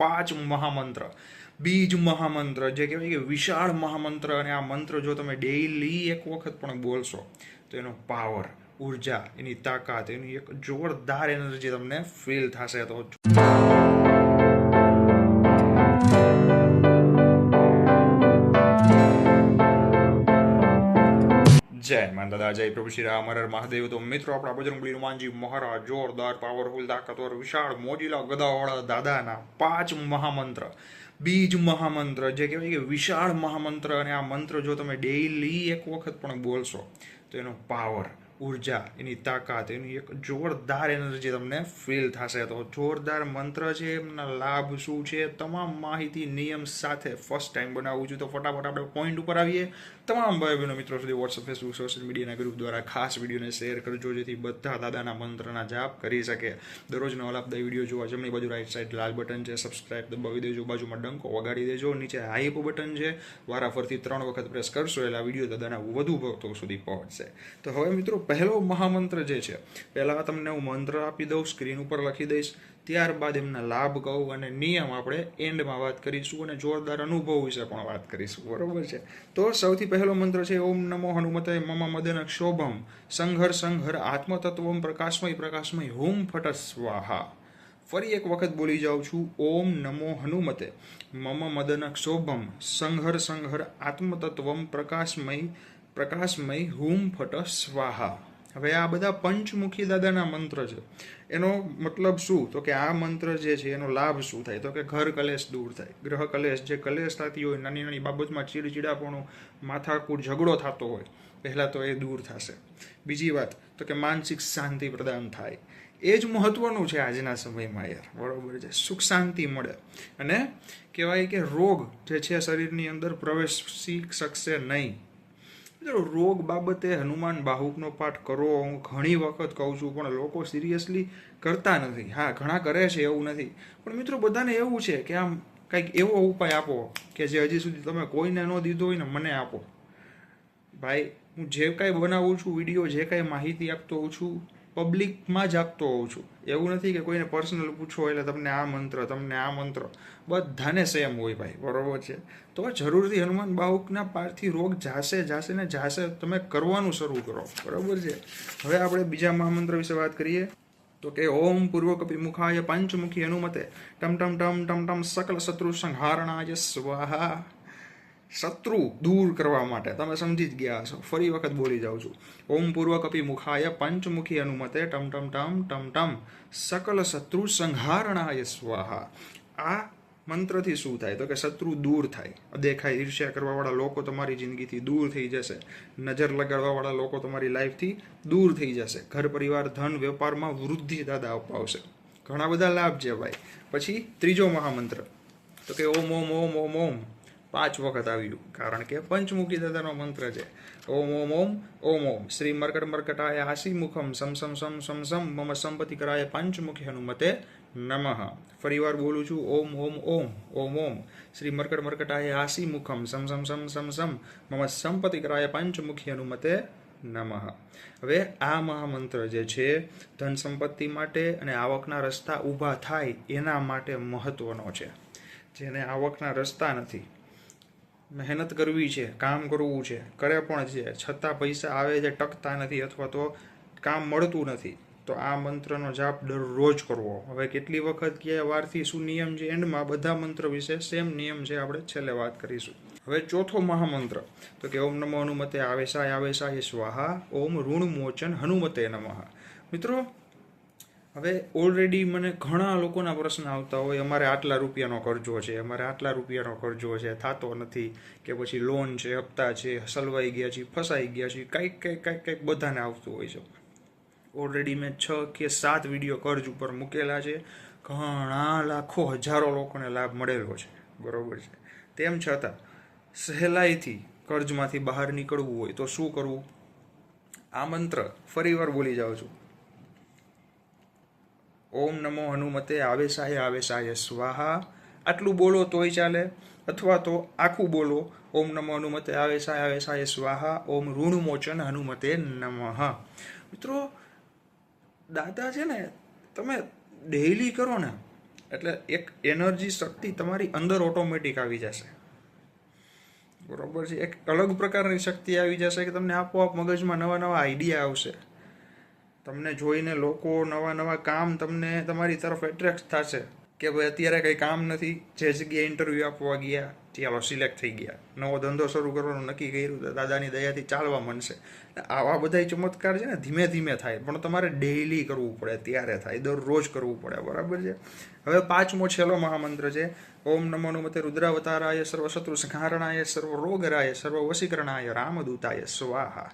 પાંચ મહામંત્ર, બીજ મહામંત્ર જે કહેવાય કે વિશાળ મહામંત્ર. અને આ મંત્ર જો તમે ડેઈલી એક વખત પણ બોલશો તો એનો પાવર, ઉર્જા, એની તાકાત, એની એક જોરદાર એનર્જી તમને ફીલ થશે. તો જય માન દાદા, જય પ્રભુ શ્રી રામ, હર હર મહાદેવ. તો મિત્રો, આપણા બજરંગબલી હનુમાનજી મહારાજ જોરદાર, પાવરફુલ, તાકાતવર, વિશાળ, મોજીલા ગદાવાળા દાદાના પાંચ મહામંત્ર, બીજ મહામંત્ર જે કહેવાય કે વિશાળ મહામંત્ર. અને આ મંત્ર જો તમે ડેઈલી એક વખત પણ બોલશો તો એનો પાવર, ઉર્જા, એની તાકાત, એની એક જોરદાર એનર્જી તમને ફીલ થશે. તો જોરદાર મંત્ર છે, એમના લાભ શું છે, તમામ માહિતી નિયમ સાથે ફર્સ્ટ ટાઈમ બનાવું છું. તો ફટાફટ આપણે પોઈન્ટ ઉપર આવીએ. તમામ ભાઈ બહેનો મિત્રો સુધી વોટ્સઅપ, ફેસબુક, સોશિયલ મીડિયાના ગ્રુપ દ્વારા ખાસ વિડીયોને શેર કરજો, જેથી બધા દાદાના મંત્રના જાપ કરી શકે. દરરોજનો લાભદાયી વિડીયો જોવા જમણી બાજુ રાઈટ સાઈડ લાલ બટન છે, સબસ્ક્રાઇબ દબાવી દેજો, બાજુમાં ડંકો વગાડી દેજો, નીચે હાઈપ બટન છે, વારાફરતી 3 વખત પ્રેસ કરશો એટલે આ વિડીયો દાદાના વધુ ભક્તો સુધી પહોંચશે. તો હવે મિત્રો, પહેલો મહામંત્ર જે છે, પહેલાં તમને હું મંત્ર આપી દઉં, સ્ક્રીન ઉપર લખી દઈશ, ત્યારબાદ એમના લાભ કહું અને નિયમ આપણે એન્ડમાં વાત કરીશું અને જોરદાર અનુભવ વિશે પણ વાત કરીશું. બરોબર છે? તો સૌથી પહેલો મંત્ર છે ઓમ નમો હનુમતે મમ મદન ક્ષોભમ સંઘર સંઘર આત્મતત્વમ પ્રકાશમય પ્રકાશમય હુમ ફટ સ્વાહા. ફરી એક વખત બોલી જાઉં છું, ઓમ નમો હનુમતે મમ મદન ક્ષોભમ સંઘર સંઘર આત્મતત્વમ પ્રકાશમય પ્રકાશમય હુમ ફટ સ્વાહા. હવે આ બધા પંચમુખી દાદાના મંત્ર છે. એનો મતલબ શું? તો કે આ મંત્ર જે છે એનો લાભ શું થાય? તો કે ઘર કલેશ દૂર થાય, ગ્રહ કલેશ, જે કલેશ થતી હોય, નાની નાની બાબતમાં ચીડચીડાપણું, માથાકૂટ, ઝઘડો થતો હોય, પહેલાં તો એ દૂર થશે. બીજી વાત તો કે માનસિક શાંતિ પ્રદાન થાય. એ જ મહત્વનું છે આજના સમયમાં યાર. બરોબર છે? સુખ શાંતિ મળે અને કહેવાય કે રોગ જે છે શરીરની અંદર પ્રવેશી શકશે નહીં. રોગ બાબતે હનુમાન બાહુકનો પાઠ કરો, હું ઘણી વખત કહું છું, પણ લોકો સિરિયસલી કરતા નથી. હા, ઘણા કરે છે, એવું નથી, પણ મિત્રો બધાને એવું છે કે આમ કંઈક એવો ઉપાય આપો કે જે હજી સુધી તમે કોઈને ન દીધો હોય ને મને આપો. ભાઈ, હું જે કાંઈ બનાવું છું વિડીયો, જે કાંઈ માહિતી આપતો હોઉં છું, પબ્લિકમાં જ આપતો હોઉં છું. એવું નથી કે કોઈને પર્સનલ પૂછો એટલે તમને આ મંત્ર, તમને આ મંત્ર, બધાને સેમ હોય ભાઈ. બરોબર છે? તો જરૂરથી હનુમાન બાહુકના પાઠથી રોગ જાશે જાશે ને જાશે. તમે કરવાનું શરૂ કરો. બરોબર છે? હવે આપણે બીજા મહામંત્ર વિશે વાત કરીએ. તો કે ઓમ પૂર્વકપી મુખાય પંચમુખી હનુમતે ટમ ટમ ટમ ટમ ટમ સકલ શત્રુ સંહારણાય સ્વાહા. શત્રુ દૂર કરવા માટે તમે સમજી જ ગયા હશો. ફરી વખત બોલી જાઉં છું, ઓમ પૂર્વકપી મુખાય પંચમુખી હનુમતે ટમ ટમ ટમ ટમ ટમ સકલ શત્રુ સંહારણાય સ્વાહા. આ મંત્રથી શું થાય? તો કે શત્રુ દૂર થાય, અદેખાય ઈર્ષ્યા કરવાવાળા લોકો તમારી જિંદગીથી દૂર થઈ જશે, નજર લગાડવાવાળા લોકો તમારી લાઈફથી દૂર થઈ જશે, ઘર પરિવાર ધન વેપારમાં વૃદ્ધિ દાદા અપાવશે. ઘણા બધા લાભ છે ભાઈ. પછી ત્રીજો મહામંત્ર તો કે ઓમ ઓમ ઓમ ઓમ ઓમ 5 વખત આવ્યું, કારણ કે પંચમુખી દાદાનો મંત્ર છે. ઓમ ઓમ ઓમ ઓમ ઓમ શ્રી મરકટ મરકટાય આસી મુખમ સમ સમ સમ સમ સમ મમ સંપત્તિ કરાય પંચમુખી હનુમતે નમઃ. ફરીવાર બોલું છું, ઓમ ઓમ ઓમ ઓમ ઓમ શ્રી મરકટ મરકટાય આસી મુખમ સમ સમ સમ સમ સમ મમ સંપત્તિ કરાય પંચમુખી હનુમતે નમઃ. હવે આ મહામંત્ર જે છે ધન સંપત્તિ માટે અને આવકના રસ્તા ઊભા થાય એના માટે મહત્વનો છે. જેને આવકના રસ્તા નથી, મહેનત કરવી છે, કામ કરવું છે, કરે પણ છે, છતાં પૈસા આવે છે, ટકતા નથી, અથવા તો કામ મળતું નથી, તો આ મંત્રનો જાપ દરરોજ કરવો. હવે કેટલી વખત ક્યાં વારથી શું નિયમ છે એન્ડમાં બધા મંત્ર વિશે સેમ નિયમ છે, આપણે છેલ્લે વાત કરીશું. હવે ચોથો મહામંત્ર તો કે ઓમ નમો હનુમતે આવેશાય આવેશાય સ્વાહા ઓમ ઋણ મોચન હનુમતે નમઃ. મિત્રો, હવે ઓલરેડી મને ઘણા લોકોના પ્રશ્ન આવતા હોય, અમારે આટલા રૂપિયાનો કરજો છે, અમારે આટલા રૂપિયાનો કરજો છે, થતો નથી, કે પછી લોન છે, હપ્તા છે, સલવાઈ ગયા છે, ફસાઈ ગયા છે, કંઈક બધાને આવતું હોય છે. ઓલરેડી મેં 6 કે 7 વિડીયો કર્જ ઉપર મૂકેલા છે. ઘણા લાખો હજારો લોકોને લાભ મળેલો છે. બરોબર છે? તેમ છતાં સહેલાઈથી કર્જમાંથી બહાર નીકળવું હોય તો શું કરવું? આ મંત્ર ફરીવાર બોલી જાઉં છું, ઓમ નમો હનુમતે આવેશાય આવેશાય સ્વાહા. આટલું બોલો તોય ચાલે, અથવા તો આખું બોલો, ઓમ નમો હનુમતે આવેશાય આવેશાય સ્વાહા ઓમ ઋણ મોચન હનુમતે નમઃ. મિત્રો, દાદા છે ને, તમે ડેઈલી કરો ને એટલે એક એનર્જી શક્તિ તમારી અંદર ઓટોમેટિક આવી જશે, બરોબર છે. એક અલગ પ્રકારની શક્તિ આવી જશે કે તમને આપોઆપ મગજમાં નવા નવા આઈડિયા આવશે. તમને જોઈને લોકો નવા નવા કામ તમને તમારી તરફ એટ્રેક્ટ થશે કે ભાઈ અત્યારે કંઈ કામ નથી, જે જગ્યાએ ઇન્ટરવ્યૂ આપવા ગયા ચાલો સિલેક્ટ થઈ ગયા, નવો ધંધો શરૂ કરવાનું નક્કી કર્યું તો દાદાની દયાથી ચાલવા માંડશે. આવા બધા ચમત્કાર છે ને ધીમે ધીમે થાય, પણ તમારે ડેઈલી કરવું પડે, ત્યારે થાય, દરરોજ કરવું પડે, બરાબર છે. હવે 5મો છેલ્લો મહામંત્ર છે ઓમ નમો નમતે રુદ્રાવતારાય સર્વશત્રુ સંહારણાય સર્વ રોગરાય સર્વ વશીકરણાય રામદૂતાય સ્વાહા.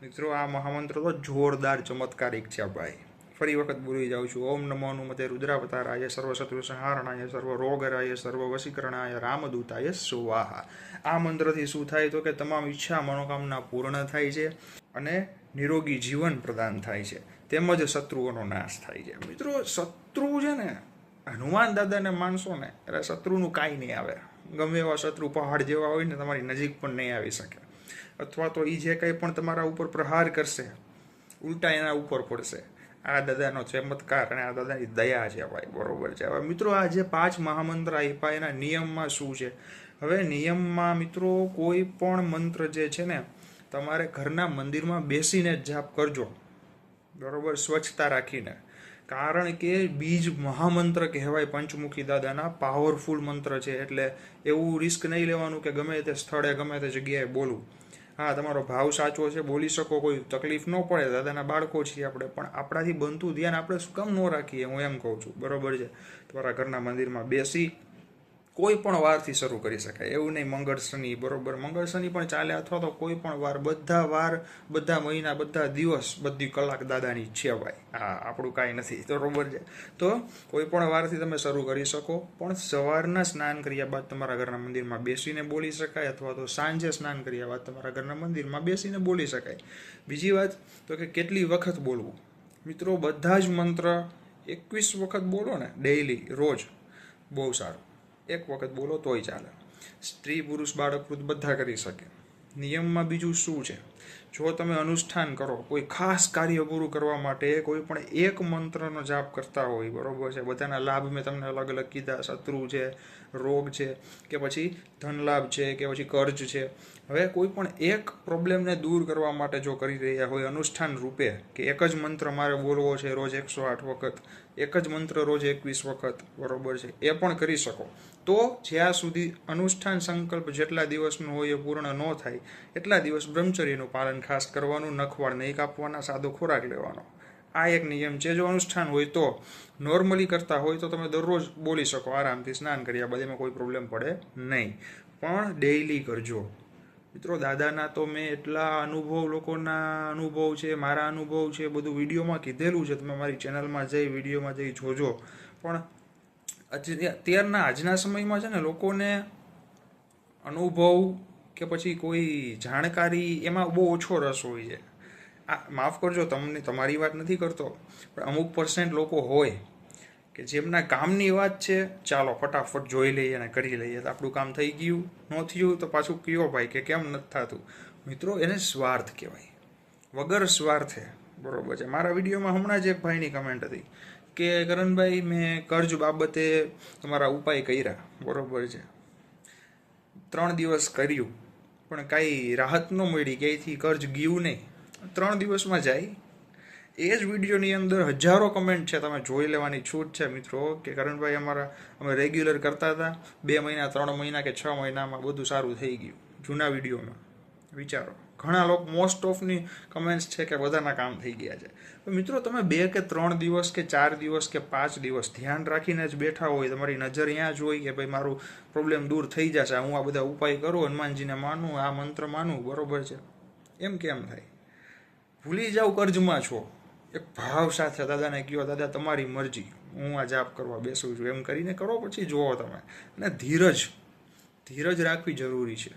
મિત્રો આ મહામંત્ર તો જોરદાર ચમત્કારિક છે ભાઈ. ફરી વખત બોલી જાઉં છું. ઓમ નમો હનુમતે રુદ્રાવતારાય સર્વશત્રુ સંહારણાય સર્વ રોગરાય સર્વ વશીકરણાય રામદૂતાય સ્વાહા. આ મંત્રથી શું થાય તો કે તમામ ઈચ્છા મનોકામના પૂર્ણ થાય છે અને નિરોગી જીવન પ્રદાન થાય છે, તેમજ શત્રુઓનો નાશ થાય છે. મિત્રો શત્રુ છે ને, હનુમાન દાદાને માનશો ને એટલે શત્રુનું કાંઈ નહીં આવે. ગમે એવા શત્રુ પહાડ જેવા હોય ને તમારી નજીક પણ નહીં આવી શકે, અથવા તો એ જે કંઈ પણ તમારા ઉપર પ્રહાર કરશે ઉલટા એના ઉપર પડશે. આ દાદાનો ચમત્કાર અને આ દાદાની દયા છે ભાઈ, બરોબર છે. હવે મિત્રો આ જે 5 મહામંત્ર આપ્યા એના નિયમમાં શું છે? હવે નિયમમાં મિત્રો કોઈ પણ મંત્ર જે છે ને તમારે ઘરના મંદિરમાં બેસીને જ જાપ કરજો, બરોબર, સ્વચ્છતા રાખીને. કારણ કે બીજ મહામંત્ર કહેવાય પંચમુખી દાદાના, પાવરફુલ મંત્ર છે. એટલે એવું રિસ્ક નહીં લેવાનું કે ગમે તે સ્થળે ગમે તે જગ્યાએ બોલવું. હા, તમારો ભાવ સાચો છે, બોલી શકો, કોઈ તકલીફ ન પડે, દાદાના બાળકો છીએ આપણે, પણ આપણાથી બનતું ધ્યાન આપણે શું કામ ન રાખીએ, હું એમ કહું છું, બરોબર છે. તમારા ઘરના મંદિરમાં બેસી કોઈ પણ વારથી શરૂ કરી શકાય, એવું નહીં મંગળ શનિ, બરોબર, મંગળ શનિ પણ ચાલે, અથવા તો કોઈ પણ વાર, બધા મહિના, બધા દિવસ, બધી કલાક દાદાની છે ભાઈ. હા, આપણું કાંઈ નથી, બરોબર છે. તો કોઈ પણ વારથી તમે શરૂ કરી શકો, પણ સવારના સ્નાન કર્યા બાદ તમારા ઘરના મંદિરમાં બેસીને બોલી શકાય, અથવા તો સાંજે સ્નાન કર્યા બાદ તમારા ઘરના મંદિરમાં બેસીને બોલી શકાય. બીજી વાત તો કે કેટલી વખત બોલવું. મિત્રો બધા જ મંત્ર 21 વખત બોલો ને ડેઈલી, રોજ, બહુ સારું. 1 વખત બોલો તોય ચાલે. સ્ત્રી પુરુષ બાળક વૃદ્ધ બધા કરી શકે. નિયમમાં બીજું શું છે? જો તમે અનુષ્ઠાન કરો, કોઈ ખાસ કાર્ય પૂરું કરવા માટે કોઈ પણ એક મંત્રનો જાપ કરતા હોય, બરોબર છે, બધાના લાભ મેં તમને અલગ અલગ કીધા, શત્રુ છે, રોગ છે, કે પછી ધન લાભ છે, કે પછી કર્જ છે. હવે કોઈ પણ એક પ્રોબ્લેમને દૂર કરવા માટે જો કરી રહ્યા હોય અનુષ્ઠાન રૂપે, કે એક જ મંત્ર મારે બોલવો છે રોજ 108 વખત, એક જ મંત્ર રોજ 21 વખત, બરોબર છે, એ પણ કરી શકો. તો જ્યાં સુધી અનુષ્ઠાન સંકલ્પ જેટલા દિવસનું હોય એ પૂર્ણ ન થાય એટલા દિવસ બ્રહ્મચર્યનું પાલન ખાસ કરવાનું, નખવાળ નહીં કાપવાના, સાદો ખોરાક લેવાનો. આ એક નિયમ છે. જો અનુષ્ઠાન હોય તો, નોર્મલી કરતા હોય તો તમે દરરોજ બોલી શકો આરામથી, સ્નાન કર્યા બાદ, એમાં કોઈ પ્રોબ્લેમ પડે નહીં. પણ ડેઈલી કરજો મિત્રો. દાદાના તો મેં એટલા અનુભવ, લોકોના અનુભવ છે, મારા અનુભવ છે, બધું વિડીયોમાં કીધેલું છે. તમે મારી ચેનલમાં જઈ, વિડીયોમાં જઈ જોજો. પણ અત્યારના આજના સમયમાં છે ને લોકોને અનુભવ કે પછી કોઈ જાણકારી એમાં બહુ ઓછો રસ હોય છે. આ માફ કરજો, તમને તમારી વાત નથી કરતો, પણ અમુક % લોકો હોય કે જેમના કામની વાત છે, ચાલો ફટાફટ જોઈ લઈએ અને કરી લઈએ, તો આપણું કામ થઈ ગયું, ન થયું તો પાછું કયો ભાઈ કે કેમ નથી થતું. મિત્રો એને સ્વાર્થ કહેવાય, વગર સ્વાર્થે, બરોબર છે. મારા વિડીયોમાં હમણાં જ એક ભાઈની કમેન્ટ હતી કે કરણભાઈ મેં કર્જ બાબતે તમારા ઉપાય કર્યા, બરોબર છે, 3 દિવસ કર્યું પણ કાંઈ રાહત ન મળી, ક્યાંયથી કર્જ ગયું નહીં, 3 દિવસમાં જાય. એ જ વિડીયોની અંદર હજારો કમેન્ટ છે, તમે જોઈ લેવાની છૂટ છે મિત્રો, કે કરણભાઈ અમે રેગ્યુલર કરતા હતા, 2 મહિના 3 મહિના કે 6 મહિનામાં બધું સારું થઈ ગયું. જૂના વિડીયોમાં વિચારો, ઘણા લોકો મોસ્ટ ઓફની કમેન્ટ્સ છે કે બધાના કામ થઈ ગયા છે. તો મિત્રો તમે 2 કે 3 દિવસ કે 4 દિવસ કે 5 દિવસ ધ્યાન રાખીને જ બેઠા હોય, તમારી નજર અહીંયા જ હોય કે ભાઈ મારું પ્રોબ્લેમ દૂર થઈ જશે, હું આ બધા ઉપાય કરું, હનુમાનજીને માનું, આ મંત્ર માનું, બરોબર છે, એમ કેમ થાય? ભૂલી જાઓ કર્જમાં છો, એક ભાવ સાથે દાદાને કહો, દાદા તમારી મરજી, હું આ જાપ કરવા બેસું છું, એમ કરીને કરો. પછી જુઓ તમે. અને ધીરજ રાખવી જરૂરી છે.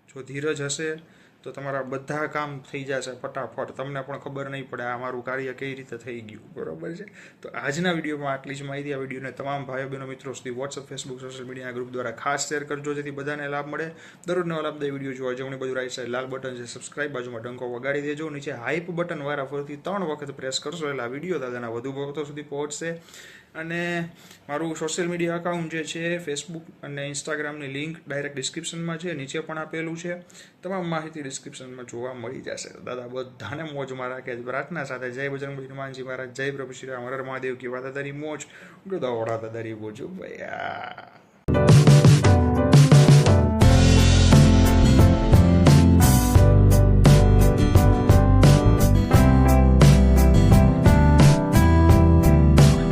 જો ધીરજ હશે તો તમારા બધા કામ થઈ જશે ફટાફટ, તમને પણ ખબર નહીં પડે આ મારું કાર્ય કઈ રીતે થઈ ગયું, બરોબર છે. તો આજના વિડીયોમાં આટલી જ માહિતી. આ વિડીયોને તમામ ભાઈઓ બહેનો મિત્રો સુધી WhatsApp, Facebook, social media group દ્વારા ખાસ શેર કરજો, જેથી બધાને લાભ મળે. દરરોજ નવા લાભદાયી વિડીયો જોવા જમણી બાજુ રાઈટ સાઈડ લાલ બટન છે સબસ્ક્રાઇબ, બાજુમાં ડંકો વગાડી દેજો, નીચે હાઈપ બટન વારા ફરતી 3 વખત પ્રેસ કરશો એટલે આ વિડીયો દાદાના વધુ ભક્તો સુધી પહોંચશે. અને મારું સોશિયલ મીડિયા અકાઉન્ટ જે છે ફેસબુક અને ઇન્સ્ટાગ્રામની લિંક ડાયરેક્ટ ડિસ્ક્રિપ્શનમાં છે, નીચે પણ આપેલું છે. તમામ માહિતી ડિસ્ક્રિપ્શનમાં જોવા મળી જશે. દાદા બધાને મોજમાં રાખે. પ્રાર્થના સાથે જય બજરંગબલી હનુમાનજી મહારાજ, જય પ્રભુ શ્રી રામ, હર હર મહાદેવ કી વાત તારી મોજ, ગદાવાળા તારી મોજ ભૈયા.